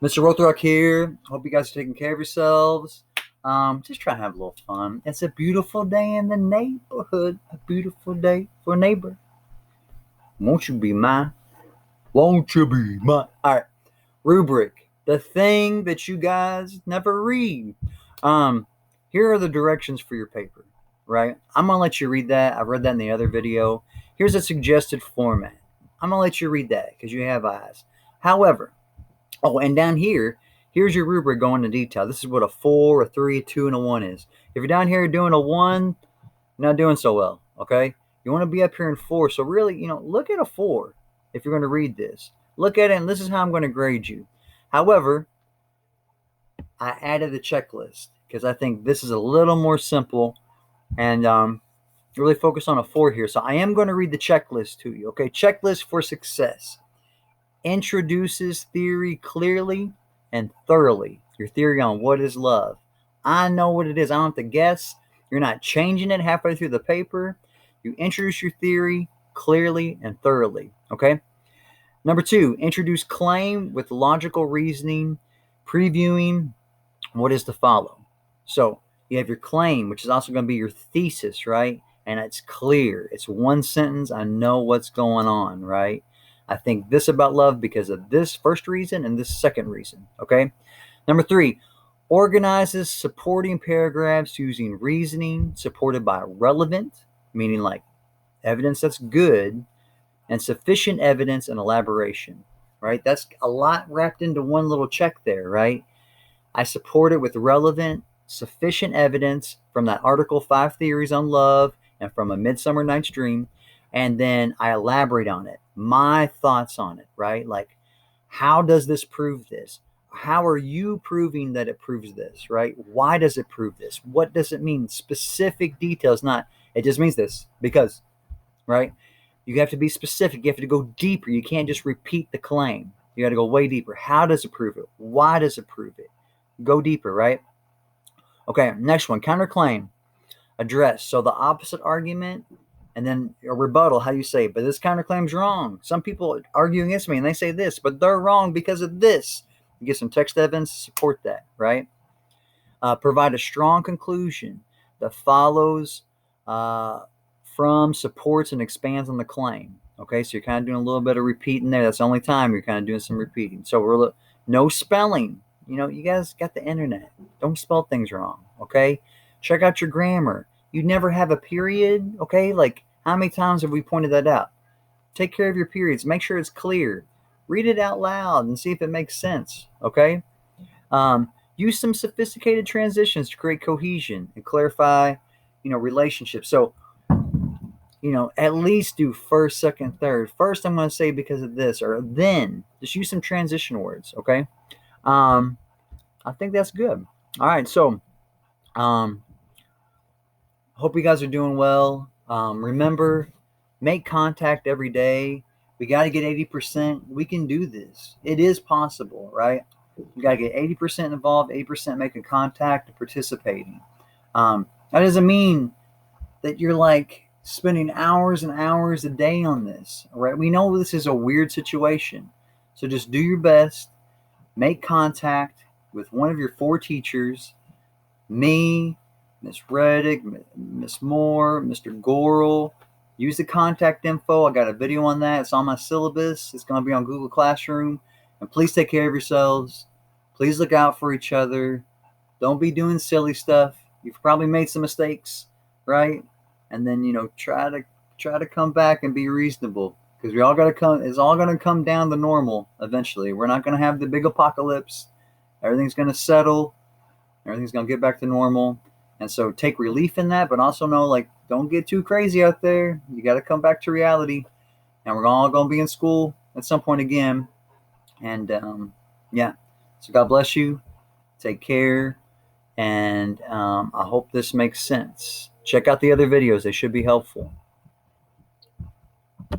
Mr. Rothrock here. Hope you guys are taking care of yourselves. Just try to have a little fun. It's a beautiful day in the neighborhood. A beautiful day for a neighbor. Won't you be mine? Won't you be mine? All right. Rubric. The thing that you guys never read. Um, Here are the directions for your paper, right? I'm going to let you read that. I read that in the other video. Here's a suggested format. I'm going to let you read that because you have eyes. However, oh, and down here, here's your rubric going into detail. This is what a 4, a 3, a 2, and a 1 is. If you're down here doing a 1, you're not doing so well, okay? You want to be up here in 4. So really, look at a 4 if you're going to read this. Look at it, and this is how I'm going to grade you. However, I added the checklist because I think this is a little more simple and really focus on a 4 here. So I am going to read the checklist to you, okay? Checklist for success. Introduces theory clearly and thoroughly. Your theory on what is love. I know what it is. I don't have to guess. You're not changing it halfway through the paper. You introduce your theory clearly and thoroughly. Okay? Number 2, introduce claim with logical reasoning, previewing what is to follow. So you have your claim, which is also going to be your thesis, right? And it's clear. It's one sentence. I know what's going on, right? I think this about love because of this first reason and this second reason, okay? Number 3, organizes supporting paragraphs using reasoning supported by relevant, meaning like evidence that's good, and sufficient evidence and elaboration, right? That's a lot wrapped into one little check there, right? I support it with relevant, sufficient evidence from that article, 5 Theories on Love, and from A Midsummer Night's Dream, and then I elaborate on it, my thoughts on it, right? Like, how does this prove this? How are you proving that it proves this, right? Why does it prove this? What does it mean? Specific details, not, it just means this, because, right? You have to be specific. You have to go deeper. You can't just repeat the claim. You got to go way deeper. How does it prove it? Why does it prove it? Go deeper, right? Okay, next one, counterclaim. Address. So the opposite argument and then a rebuttal, how you say, but this counterclaim's wrong. Some people argue against me and they say this, but they're wrong because of this. You get some text evidence to support that, right? Provide a strong conclusion that follows from, supports, and expands on the claim. Okay, so you're kind of doing a little bit of repeating there. That's the only time you're kind of doing some repeating. So we're no spelling. You guys got the internet. Don't spell things wrong, okay? Check out your grammar. You never have a period, okay? Like, how many times have we pointed that out? Take care of your periods. Make sure it's clear. Read it out loud and see if it makes sense, okay? Use some sophisticated transitions to create cohesion and clarify, relationships. So, at least do first, second, third. First, I'm going to say because of this, or then. Just use some transition words, okay? I think that's good. All right, so hope you guys are doing well. Remember, make contact every day. We got to get 80%. We can do this. It is possible, right? You got to get 80% involved, 80% making contact and participating. That doesn't mean that you're like spending hours and hours a day on this, all right? We know this is a weird situation. So just do your best. Make contact with one of your 4 teachers, me, Miss Reddick, Miss Moore, Mr. Gorel. Use the contact info. I got a video on that. It's on my syllabus. It's going to be on Google Classroom. And please take care of yourselves. Please look out for each other. Don't be doing silly stuff. You've probably made some mistakes, right? And then, try to come back and be reasonable. Because we all got to come. It's all going to come down to normal eventually. We're not going to have the big apocalypse. Everything's going to settle. Everything's going to get back to normal. And so take relief in that, but also know, like, don't get too crazy out there. You got to come back to reality. And we're all going to be in school at some point again. And, yeah. So God bless you. Take care. And I hope this makes sense. Check out the other videos. They should be helpful.